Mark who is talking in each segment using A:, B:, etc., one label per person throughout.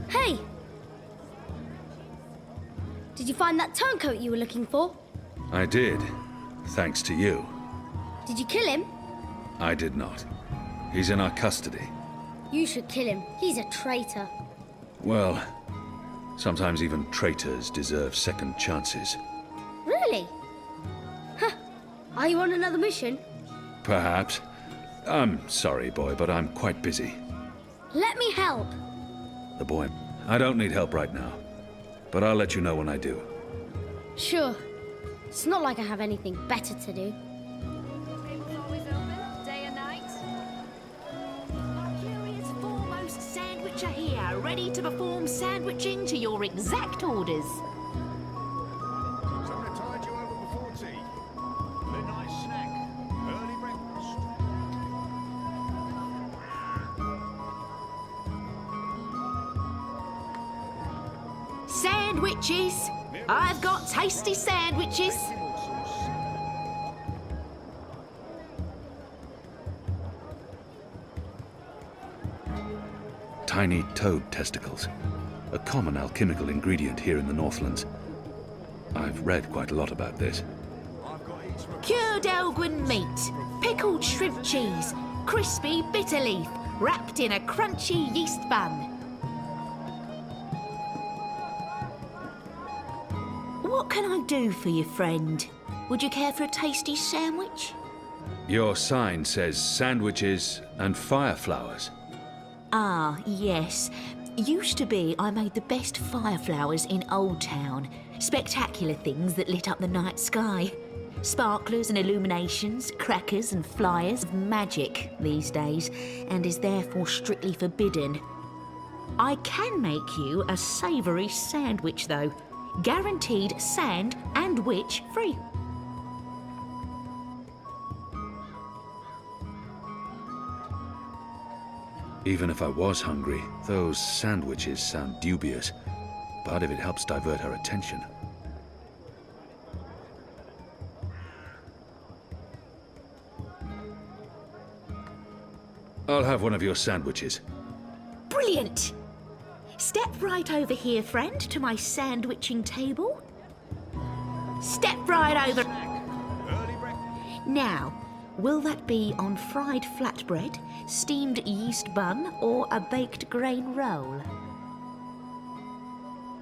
A: Hey! Did you find that turncoat you were looking for?
B: I did, thanks to you.
A: Did you kill him?
B: I did not. He's in our custody.
A: You should kill him. He's a traitor.
B: Well, sometimes even traitors deserve second chances.
A: Really? Huh. Are you on another mission?
B: Perhaps. I'm sorry, boy, but I'm quite busy.
A: Let me help.
B: The boy... I don't need help right now, but I'll let you know when I do.
A: Sure. It's not like I have anything better to do.
C: Tables always open, day and night. Our curious foremost sandwicher here, ready to perform sandwiching to your exact orders.
D: Something to tide you over before tea. Midnight snack. Early breakfast.
C: Sandwiches! I've got tasty sandwiches.
B: Tiny toad testicles. A common alchemical ingredient here in the Northlands. I've read quite a lot about this.
C: Cured Elgwin meat, pickled shrimp cheese, crispy bitter leaf, wrapped in a crunchy yeast bun. What can I do for you, friend? Would you care for a tasty sandwich?
B: Your sign says sandwiches and fire flowers.
C: Ah, yes. Used to be I made the best fire flowers in Old Town. Spectacular things that lit up the night sky. Sparklers and illuminations, crackers and flyers. Magic these days, and is therefore strictly forbidden. I can make you a savoury sandwich, though. Guaranteed sand and witch free.
B: Even if I was hungry, those sandwiches sound dubious. But if it helps divert her attention... I'll have one of your sandwiches.
C: Brilliant! Step right over here, friend, to my sandwiching table. Step right over. Now, will that be on fried flatbread, steamed yeast bun, or a baked grain roll?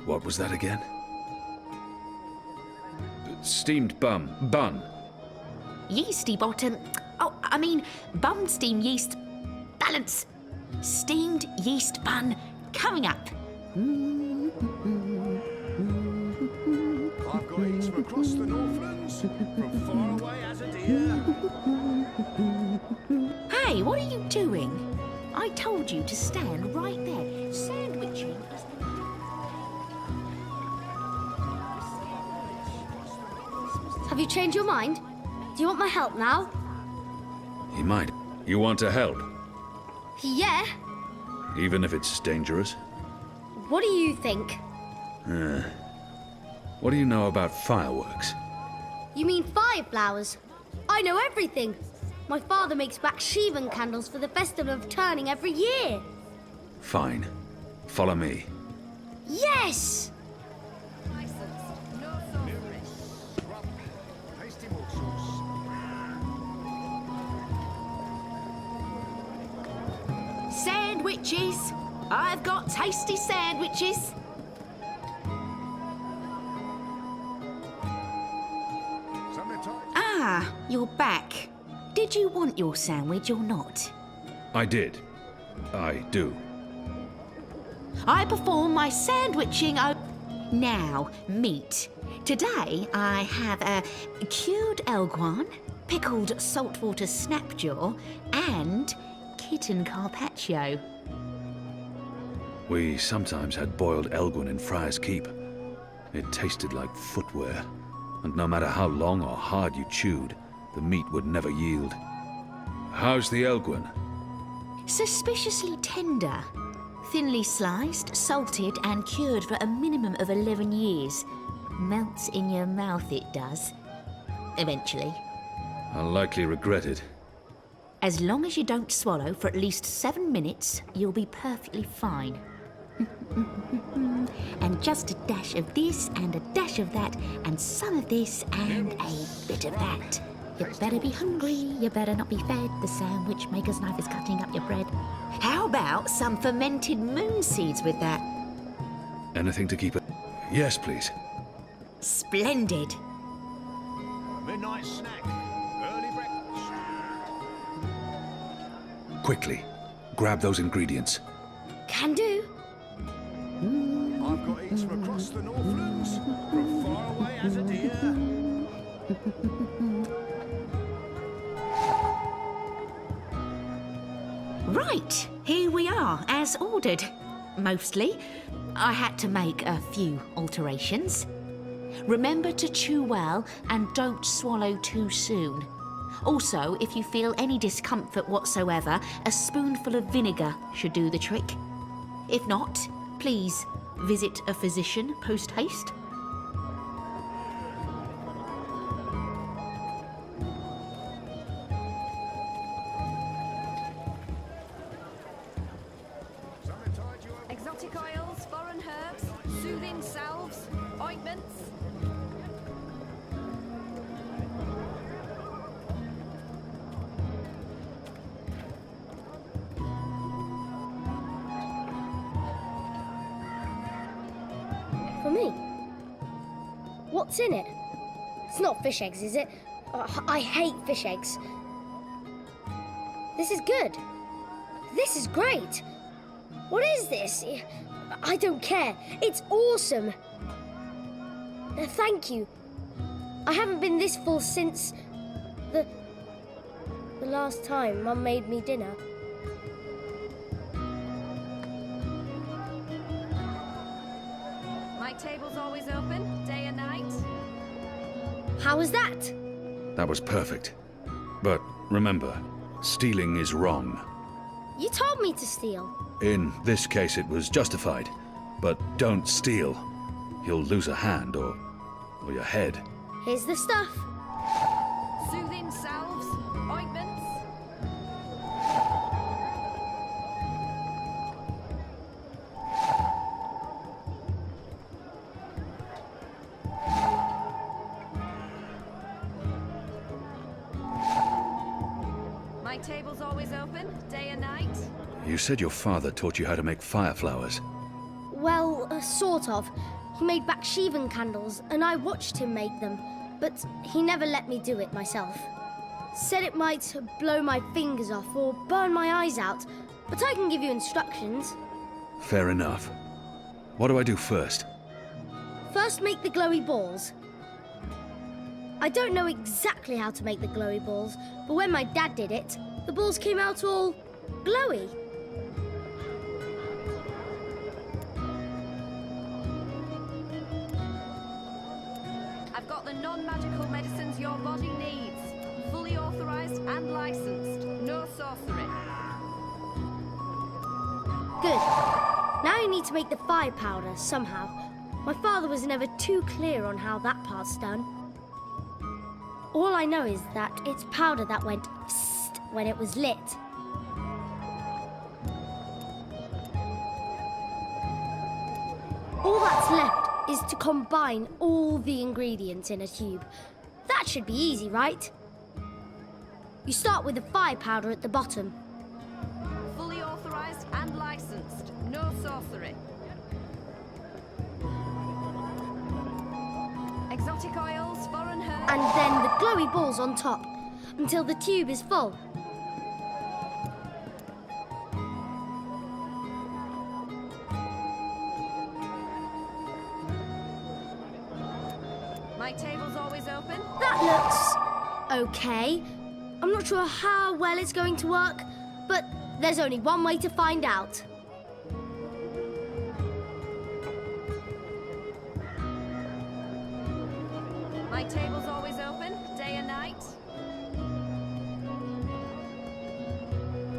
B: What was that again? Steamed bun.
C: Yeasty bottom. Oh, I mean, bun steam yeast. Balance. Steamed yeast bun coming up.
D: I've got eats from across the Northlands, from far away as a deer.
C: Hey, what are you doing? I told you to stand right there. Sandwiching is
A: Have you changed your mind? Do you want my help now?
B: He might. You want to help?
A: Yeah.
B: Even if it's dangerous?
A: What do you think?
B: What do you know about fireworks?
A: You mean fire flowers? I know everything. My father makes Bakshivan candles for the Festival of Turning every year.
B: Fine. Follow me.
A: Yes!
D: Tasty morsels.
C: sandwiches. I've got tasty sandwiches. Ah, you're back. Did you want your sandwich or not?
B: I did. I do.
C: I perform my sandwiching now, meat. Today I have a cured elguan, pickled saltwater snapjaw, and kitten carpaccio.
B: We sometimes had boiled elguin in Friar's Keep. It tasted like footwear, and no matter how long or hard you chewed, the meat would never yield. How's the elguin?
C: Suspiciously tender. Thinly sliced, salted and cured for a minimum of 11 years. Melts in your mouth, it does. Eventually.
B: I'll likely regret it.
C: As long as you don't swallow for at least 7 minutes, you'll be perfectly fine. And just a dash of this and a dash of that and some of this and a bit of that. You better be hungry, you better not be fed. The sandwich maker's knife is cutting up your bread. How about some fermented moon seeds with that?
B: Anything to keep it? Yes, please.
C: Splendid.
D: Midnight snack. Early breakfast.
B: Quickly, grab those ingredients.
A: Can do.
D: I've got eats from across the Northlands, from far away as a deer.
C: Right, here we are, as ordered. Mostly. I had to make a few alterations. Remember to chew well and don't swallow too soon. Also, if you feel any discomfort whatsoever, a spoonful of vinegar should do the trick. If not, please visit a physician post-haste.
E: Exotic oils, foreign herbs, soothing salves, ointments.
A: For me? What's in it? It's not fish eggs, is it? I hate fish eggs. This is good. This is great. What is this? I don't care. It's awesome. Thank you. I haven't been this full since the last time Mum made me dinner.
E: My table's always open, day and night.
A: How was that?
B: That was perfect. But remember, stealing is wrong.
A: You told me to steal.
B: In this case, it was justified. But don't steal. You'll lose a hand or your head.
A: Here's the stuff.
E: Soothing salves, ointments. My table's always open, day and night.
B: You said your father taught you how to make fire flowers.
A: Well, sort of. He made Bakshivan candles, and I watched him make them, but he never let me do it myself. Said it might blow my fingers off or burn my eyes out, but I can give you instructions.
B: Fair enough. What do I do first?
A: First, make the glowy balls. I don't know exactly how to make the glowy balls, but when my dad did it, the balls came out all glowy.
E: I've got the non-magical medicines your body needs. Fully authorized and licensed. No sorcery.
A: Good. Now you need to make the fire powder somehow. My father was never too clear on how that part's done. All I know is that it's powder that went psst when it was lit. All that's left is to combine all the ingredients in a tube. That should be easy, right? You start with the fire powder at the bottom.
E: Fully authorized and licensed. No sorcery. Exotic oils, foreign herbs.
A: And then the glowy balls on top until the tube is full.
E: My table's always open.
A: That looks okay. I'm not sure how well it's going to work, but there's only one way to find out.
E: My table's always open, day and night.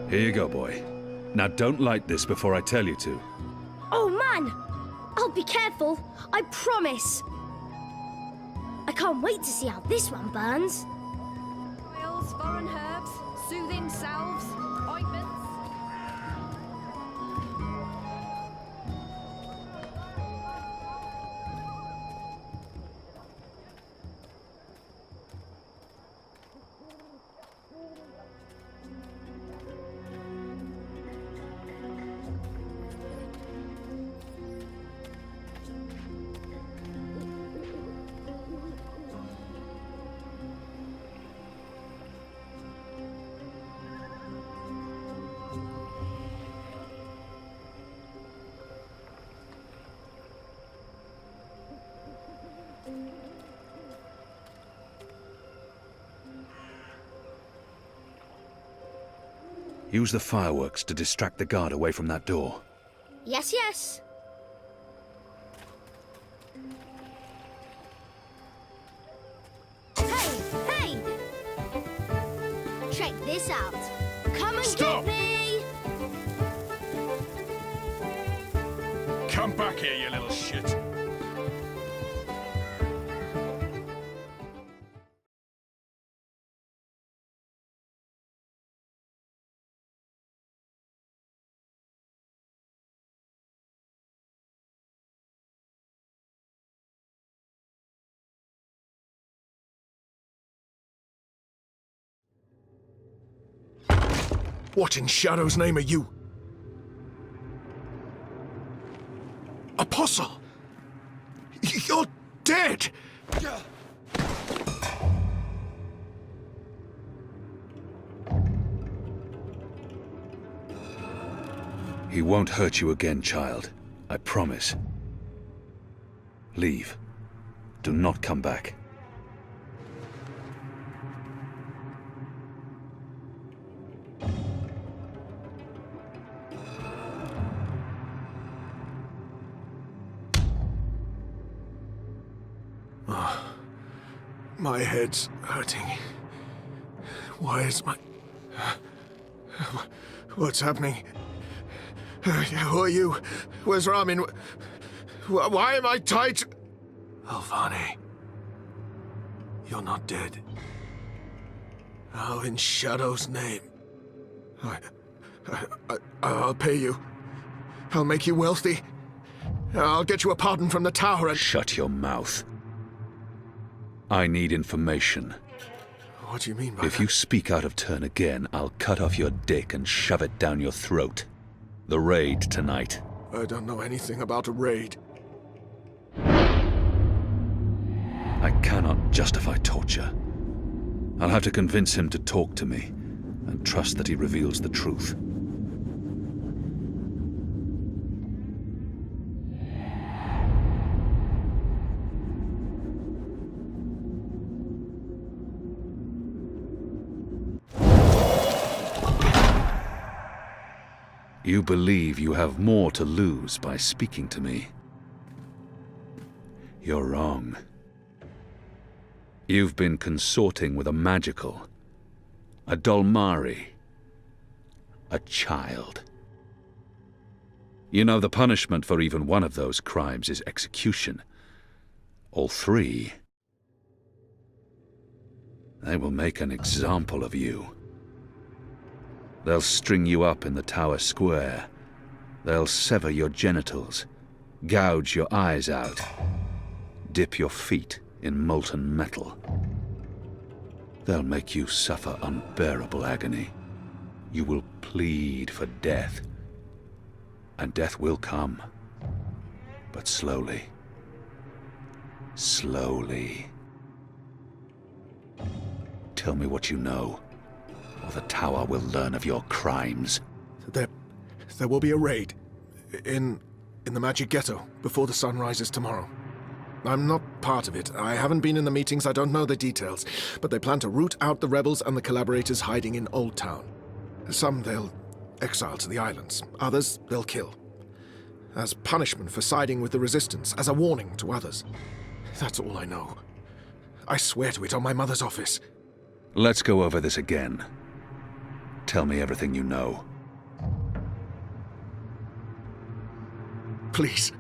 B: Here you go, boy. Now don't light this before I tell you to.
A: Oh man! I'll be careful, I promise. I can't wait to see how this one burns.
E: Oils, foreign herbs, soothing salves, ointments.
B: Use the fireworks to distract the guard away from that door.
A: Yes, yes. Hey, hey! Check this out. Come and
D: Stop!
A: get me!
D: Come back here, you little shit. What in Shadow's name are you? Apostle! You're dead!
B: He won't hurt you again, child. I promise. Leave. Do not come back.
D: My head's hurting. Why is my... What's happening? Who are you? Where's Ramin? Why am I tied to... Alvane. You're not dead. How in Shadow's name? I'll pay you. I'll make you wealthy. I'll get you a pardon from the tower and...
B: Shut your mouth. I need information.
D: What do you mean by
B: If
D: that?
B: you speak out of turn again, I'll cut off your dick and shove it down your throat. The raid tonight.
D: I don't know anything about a raid.
B: I cannot justify torture. I'll have to convince him to talk to me, and trust that he reveals the truth. You believe you have more to lose by speaking to me. You're wrong. You've been consorting with a magical, a Dolmari, a child. You know the punishment for even one of those crimes is execution. All three. They will make an example of you. They'll string you up in the tower square. They'll sever your genitals, gouge your eyes out, dip your feet in molten metal. They'll make you suffer unbearable agony. You will plead for death. And death will come. But slowly. Slowly. Tell me what you know, or the tower will learn of your crimes.
D: There will be a raid in the Magic Ghetto before the sun rises tomorrow. I'm not part of it. I haven't been in the meetings, I don't know the details. But they plan to root out the rebels and the collaborators hiding in Old Town. Some they'll exile to the islands. Others they'll kill. As punishment for siding with the Resistance, as a warning to others. That's all I know. I swear to it on my mother's office.
B: Let's go over this again. Tell me everything you know.
D: Please,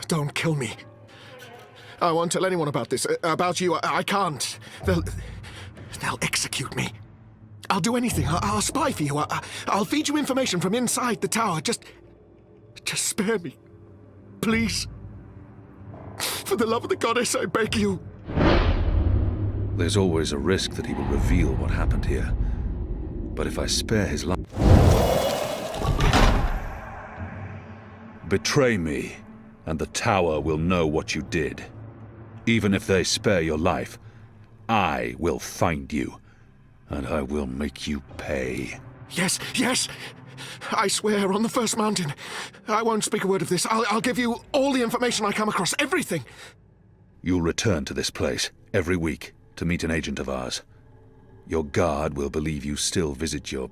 D: don't kill me. I won't tell anyone about this, about you. I can't. They'll execute me. I'll do anything. I'll spy for you. I'll feed you information from inside the tower. Just spare me. Please. For the love of the goddess, I beg you.
B: There's always a risk that he will reveal what happened here. But if I spare his life... Betray me, and the tower will know what you did. Even if they spare your life, I will find you, and I will make you pay.
D: Yes, yes! I swear on the first mountain. I won't speak a word of this. I'll give you all the information I come across, everything.
B: You'll return to this place every week to meet an agent of ours. Your guard will believe you still visit your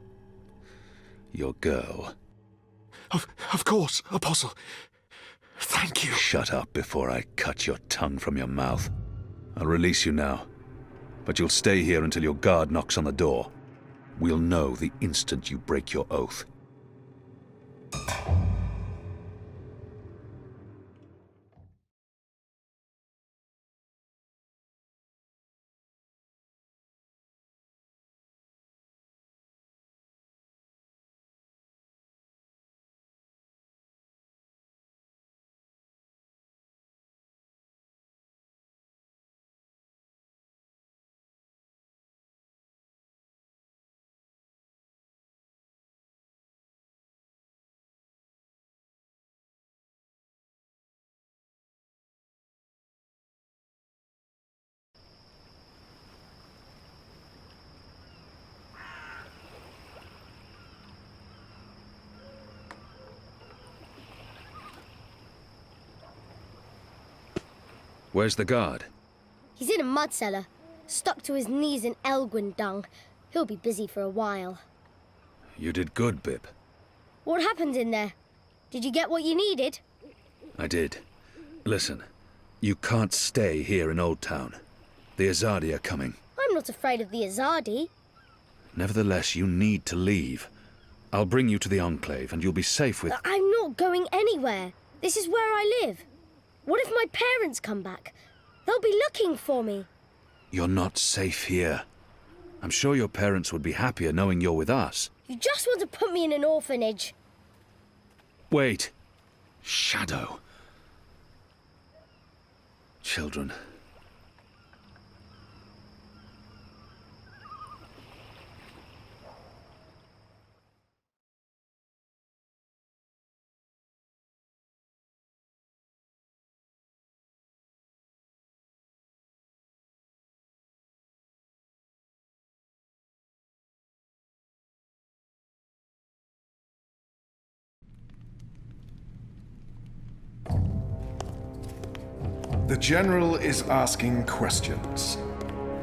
B: your girl.
D: Of course, Apostle. Thank you.
B: Shut up before I cut your tongue from your mouth. I'll release you now, but you'll stay here until your guard knocks on the door. We'll know the instant you break your oath. Where's the guard?
A: He's in a mud cellar, stuck to his knees in Elgwyn dung. He'll be busy for a while.
B: You did good, Bib.
A: What happened in there? Did you get what you needed?
B: I did. Listen, you can't stay here in Old Town. The Azadi are coming.
A: I'm not afraid of the Azadi.
B: Nevertheless, you need to leave. I'll bring you to the Enclave, and you'll be safe with...
A: I'm not going anywhere. This is where I live. What if my parents come back? They'll be looking for me.
B: You're not safe here. I'm sure your parents would be happier knowing you're with us.
A: You just want to put me in an orphanage.
B: Wait. Shadow. Children.
D: The General is asking questions.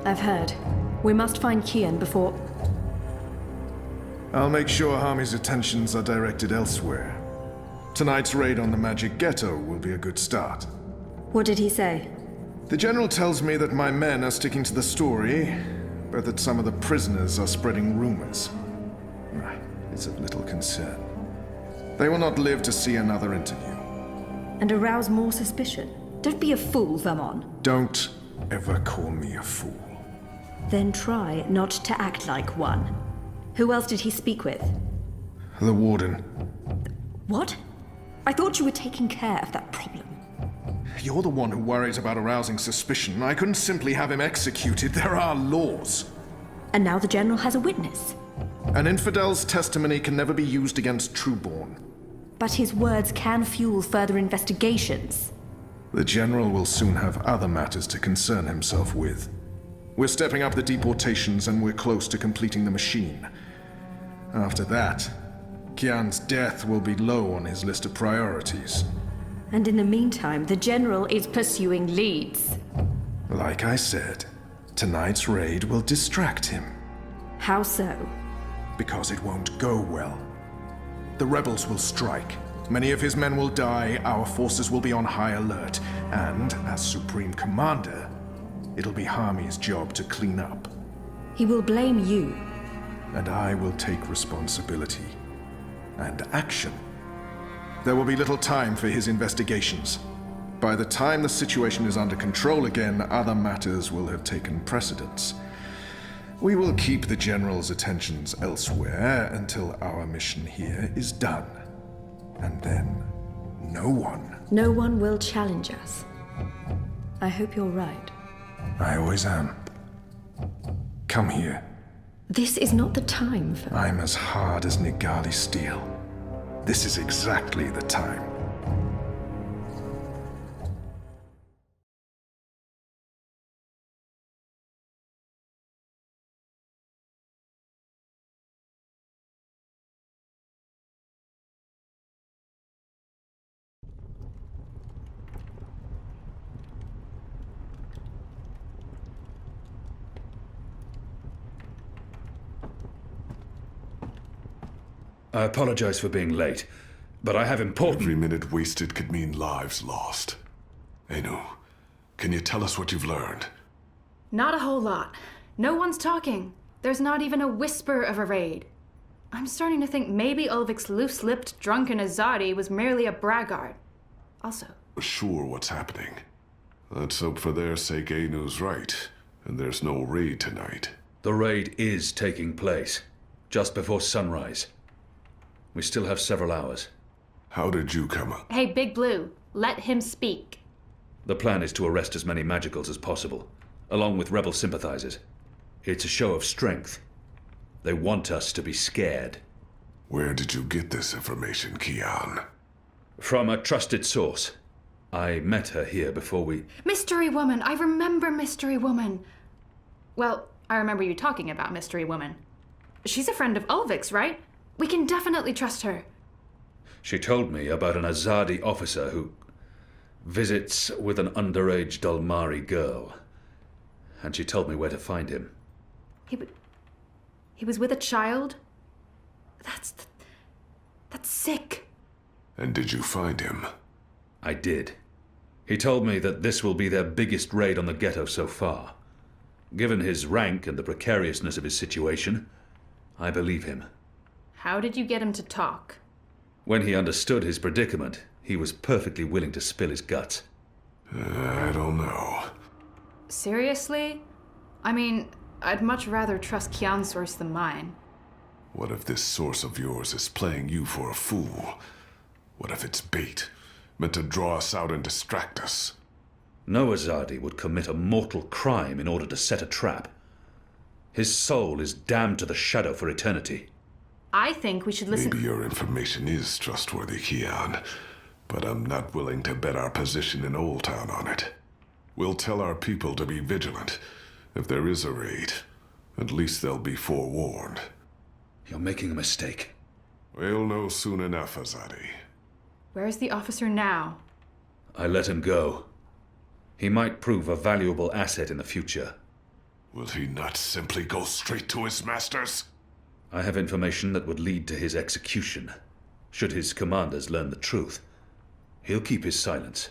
F: I've heard. We must find Kian before...
D: I'll make sure Harmy's attentions are directed elsewhere. Tonight's raid on the Magic Ghetto will be a good start.
F: What did he say?
D: The General tells me that my men are sticking to the story, but that some of the prisoners are spreading rumors. It's of little concern. They will not live to see another interview.
F: And arouse more suspicion? Don't be a fool, Vermon.
D: Don't ever call me a fool.
F: Then try not to act like one. Who else did he speak with?
D: The Warden.
F: What? I thought you were taking care of that problem.
D: You're the one who worries about arousing suspicion. I couldn't simply have him executed. There are laws.
F: And now the General has a witness.
D: An infidel's testimony can never be used against Trueborn.
F: But his words can fuel further investigations.
D: The General will soon have other matters to concern himself with. We're stepping up the deportations and we're close to completing the machine. After that, Kian's death will be low on his list of priorities.
F: And in the meantime, the General is pursuing leads.
D: Like I said, tonight's raid will distract him.
F: How so?
D: Because it won't go well. The rebels will strike. Many of his men will die, our forces will be on high alert, and, as Supreme Commander, it'll be Harmy's job to clean up.
F: He will blame you.
D: And I will take responsibility. And action. There will be little time for his investigations. By the time the situation is under control again, other matters will have taken precedence. We will keep the General's attentions elsewhere until our mission here is done. And then, no one
F: will challenge us. I hope you're right.
D: I always am. Come here.
F: This is not the time for...
D: I'm as hard as Nigali steel. This is exactly the time.
B: I apologize for being late, but I have important...
G: Every minute wasted could mean lives lost. Anu, can you tell us what you've learned?
H: Not a whole lot. No one's talking. There's not even a whisper of a raid. I'm starting to think maybe Ulvik's loose-lipped, drunken Azadi was merely a braggart. Also...
G: We're sure what's happening. Let's hope for their sake Anu's right, and there's no raid tonight.
B: The raid is taking place, just before sunrise. We still have several hours.
G: How did you come up?
H: Hey, Big Blue, let him speak.
B: The plan is to arrest as many magicals as possible, along with rebel sympathizers. It's a show of strength. They want us to be scared.
G: Where did you get this information, Kian?
B: From a trusted source. I met her here before we...
H: Mystery Woman! I remember Mystery Woman! Well, I remember you talking about Mystery Woman. She's a friend of Ulvik's, right? We can definitely trust her.
B: She told me about an Azadi officer who visits with an underage Dalmari girl. And she told me where to find him.
H: He was with a child? That's sick.
G: And did you find him?
B: I did. He told me that this will be their biggest raid on the ghetto so far. Given his rank and the precariousness of his situation, I believe him.
H: How did you get him to talk?
B: When he understood his predicament, he was perfectly willing to spill his guts.
G: I don't know.
H: Seriously? I mean, I'd much rather trust Kian's source than mine.
G: What if this source of yours is playing you for a fool? What if it's bait, meant to draw us out and distract us?
B: No Azadi would commit a mortal crime in order to set a trap. His soul is damned to the shadow for eternity.
H: I think we should listen...
G: Maybe your information is trustworthy, Kian, but I'm not willing to bet our position in Old Town on it. We'll tell our people to be vigilant. If there is a raid, at least they'll be forewarned.
B: You're making a mistake.
G: We'll know soon enough, Azadi.
H: Where's the officer now?
B: I let him go. He might prove a valuable asset in the future.
G: Will he not simply go straight to his masters?
B: I have information that would lead to his execution. Should his commanders learn the truth, he'll keep his silence.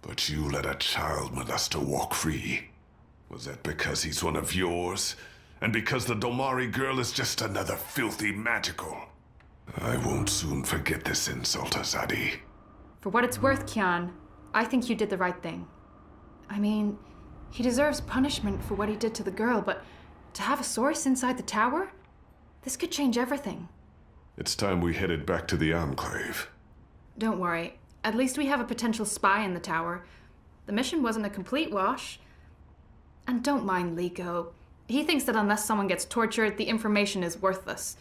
G: But you let a child molester walk free. Was that because he's one of yours? And because the Domari girl is just another filthy magical? I won't soon forget this insult, Azadi.
H: For what it's worth, Kian, I think you did the right thing. I mean, he deserves punishment for what he did to the girl, but to have a source inside the tower? This could change everything.
G: It's time we headed back to the Enclave.
H: Don't worry. At least we have a potential spy in the tower. The mission wasn't a complete wash. And don't mind Liko. He thinks that unless someone gets tortured, the information is worthless.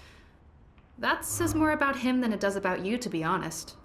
H: That says more about him than it does about you, to be honest.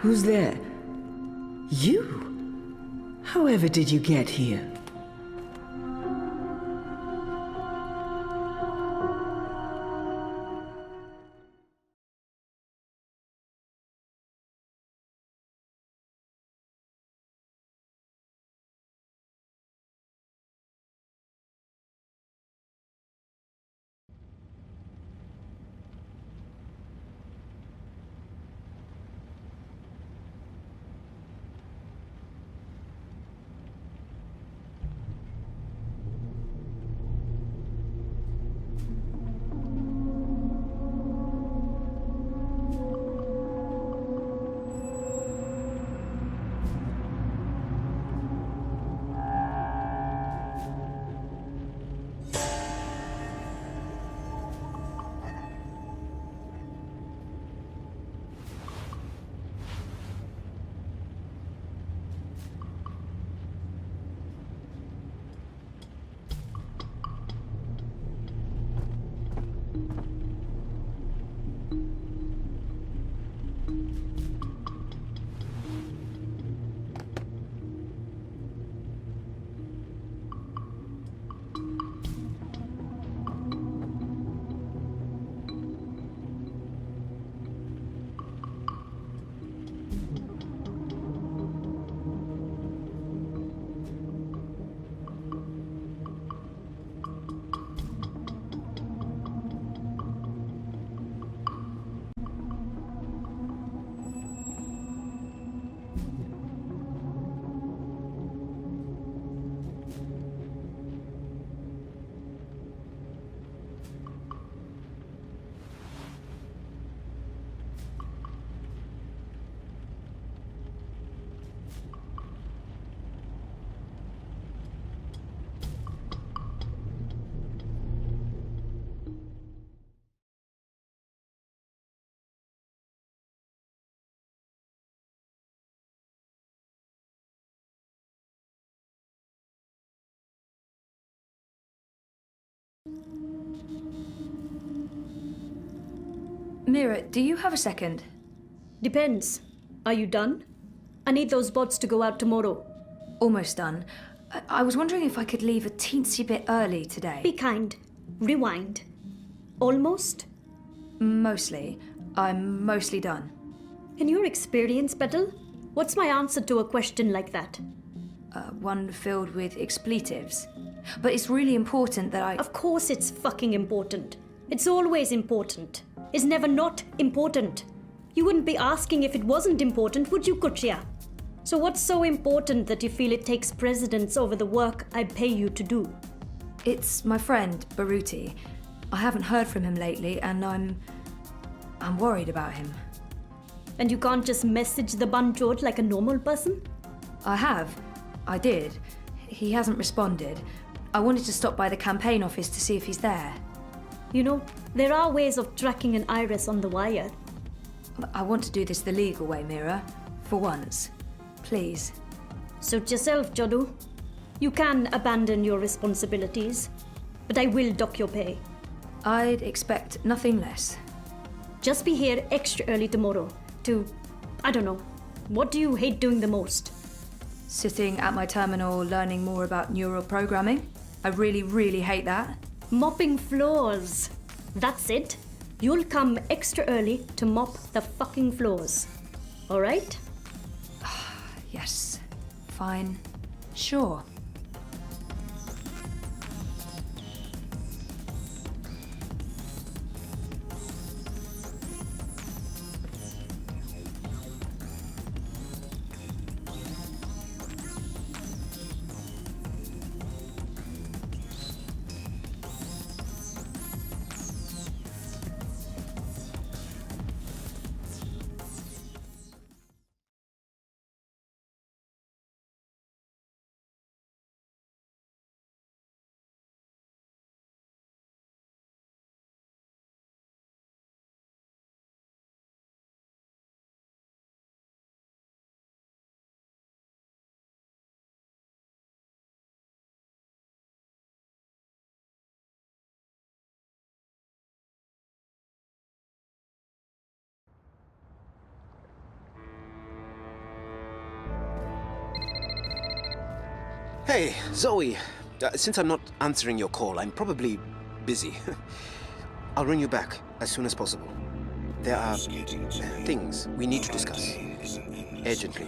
I: Who's there? You? However did you get here?
F: Mira, do you have a second?
I: Depends. Are you done? I need those bots to go out tomorrow.
F: Almost done. I was wondering if I could leave a teensy bit early today.
I: Be kind. Rewind. Almost?
F: Mostly. I'm mostly done.
I: In your experience, Petal, what's my answer to a question like that?
F: One filled with expletives. But it's really important that I...
I: Of course it's fucking important. It's always important. It's never not important. You wouldn't be asking if it wasn't important, would you, Kuchia? So what's so important that you feel it takes precedence over the work I pay you to do?
F: It's my friend, Baruti. I haven't heard from him lately, and I'm worried about him.
I: And you can't just message the Banjot like a normal person?
F: I have. I did. He hasn't responded. I wanted to stop by the campaign office to see if he's there.
I: You know, there are ways of tracking an iris on the wire.
F: I want to do this the legal way, Mira. For once. Please.
I: Suit yourself, Jodu. You can abandon your responsibilities, but I will dock your pay.
F: I'd expect nothing less.
I: Just be here extra early tomorrow to, I don't know, what do you hate doing the most?
F: Sitting at my terminal learning more about neural programming. I really, really hate that.
I: Mopping floors. That's it. You'll come extra early to mop the fucking floors. All right?
F: Yes. Fine. Sure.
J: Hey, Zoe. Since I'm not answering your call, I'm probably busy. I'll ring you back as soon as possible. There are things we need to discuss. Urgently.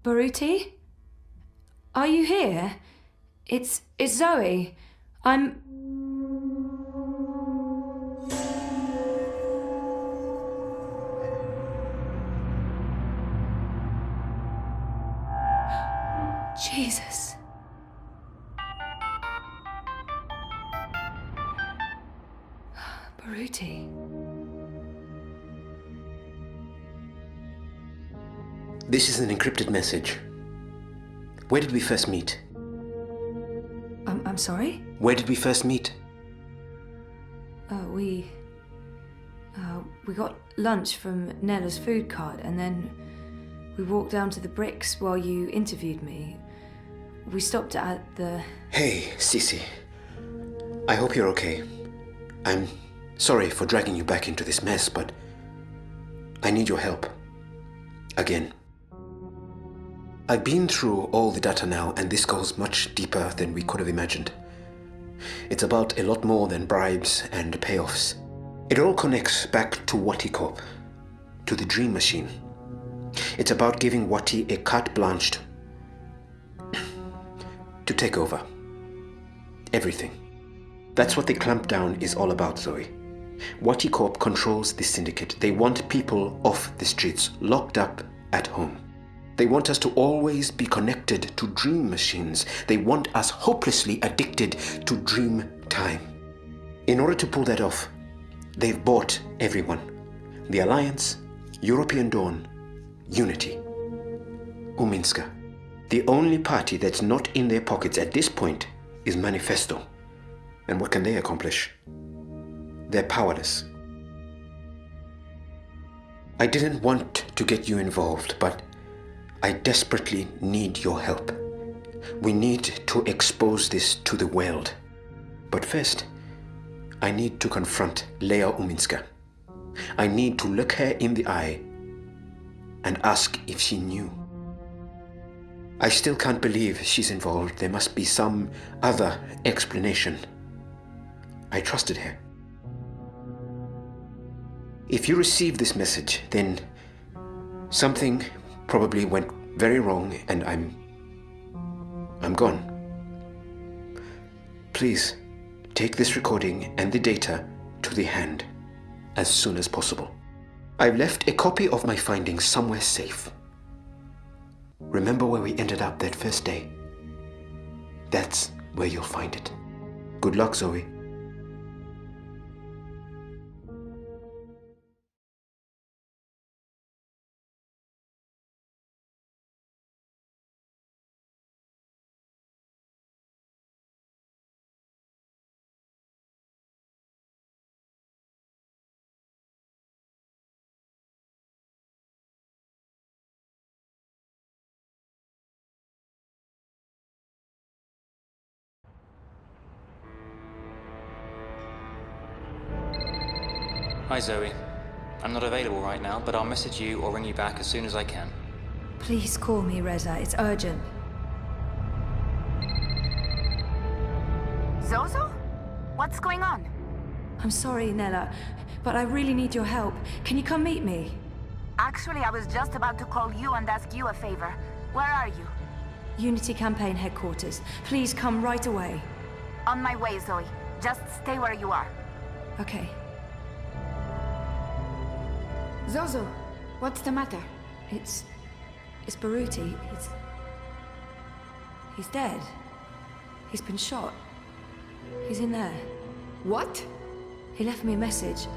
F: Baruti? Are you here? It's Zoe. I'm... Jesus.
J: This is an encrypted message. Where did we first meet?
F: I'm sorry?
J: Where did we first meet?
F: We got lunch from Nella's food cart, and then we walked down to the bricks while you interviewed me. We stopped at the...
J: Hey, Cece. I hope you're okay. I'm sorry for dragging you back into this mess, but I need your help. Again. I've been through all the data now, and this goes much deeper than we could have imagined. It's about a lot more than bribes and payoffs. It all connects back to Wati Corp, to the Dream Machine. It's about giving Wati a carte blanche to take over. Everything. That's what the clampdown is all about, Zoe. Wati Corp controls the syndicate. They want people off the streets, locked up at home. They want us to always be connected to dream machines. They want us hopelessly addicted to dream time. In order to pull that off, they've bought everyone. The Alliance, European Dawn, Unity, Uminska. The only party that's not in their pockets at this point is Manifesto. And what can they accomplish? They're powerless. I didn't want to get you involved, but I desperately need your help. We need to expose this to the world. But first, I need to confront Leia Uminska. I need to look her in the eye and ask if she knew. I still can't believe she's involved. There must be some other explanation. I trusted her. If you receive this message, then something probably went very wrong and I'm gone. Please take this recording and the data to the hand as soon as possible. I've left a copy of my findings somewhere safe. Remember where we ended up that first day? That's where you'll find it. Good luck, Zoe.
K: Hi Zoe. I'm not available right now, but I'll message you or ring you back as soon as I can.
F: Please call me, Reza. It's urgent.
L: Zozo? What's going on?
F: I'm sorry, Nella, but I really need your help. Can you come meet me?
L: Actually, I was just about to call you and ask you a favor. Where are you?
F: Unity Campaign Headquarters. Please come right away.
L: On my way, Zoe. Just stay where you are.
F: Okay.
H: Zozo, what's the matter?
F: It's Baruti. He's dead. He's been shot. He's in there.
H: What?
F: He left me a message.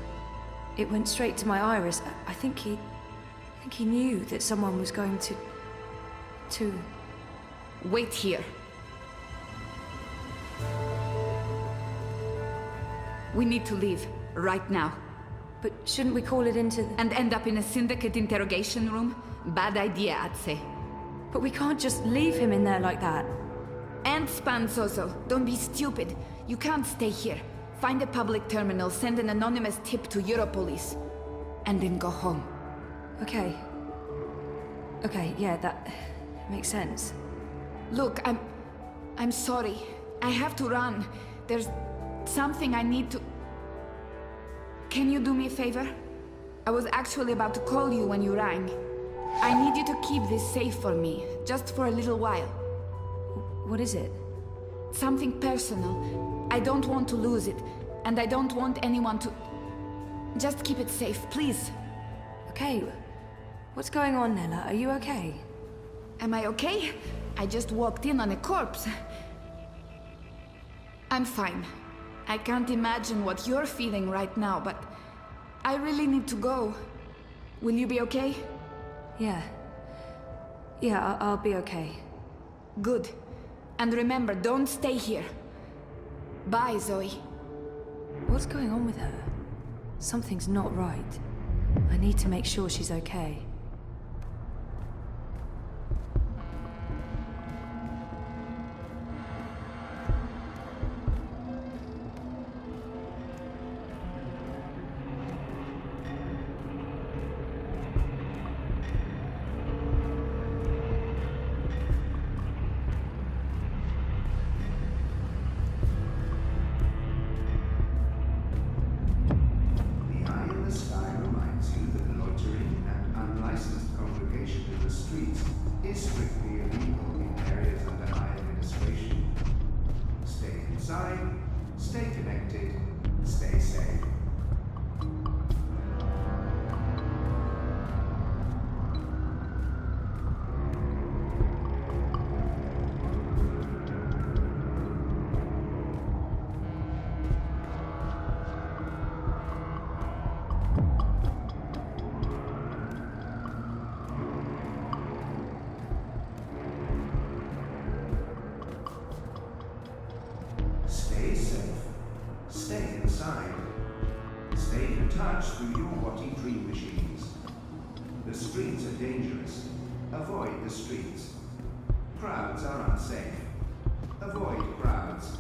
F: It went straight to my iris. I think he knew that someone was going to...
H: Wait here. We need to leave, right now.
F: But shouldn't we call it into the...
M: And end up in a syndicate interrogation room? Bad idea, I'd say.
F: But we can't just leave him in there like that.
M: And span, Zozo. Don't be stupid. You can't stay here. Find a public terminal, send an anonymous tip to Europolice. And then go home.
F: Okay. Okay, yeah, that makes sense.
M: Look, I'm sorry. I have to run. There's something I need to... Can you do me a favor? I was actually about to call you when you rang. I need you to keep this safe for me, just for a little while.
F: What is it?
M: Something personal. I don't want to lose it, and I don't want anyone to... Just keep it safe, please.
F: Okay. What's going on, Nella? Are you okay?
M: Am I okay? I just walked in on a corpse. I'm fine. I can't imagine what you're feeling right now, but I really need to go. Will you be okay?
F: Yeah. Yeah, I'll be okay.
M: Good. And remember, don't stay here. Bye, Zoe.
F: What's going on with her? Something's not right. I need to make sure she's okay.
N: Is strictly illegal in areas under my administration. Stay inside, stay connected, stay safe. Stay safe. Stay inside. Stay in touch through your Watty dream machines. The streets are dangerous. Avoid the streets. Crowds are unsafe. Avoid crowds.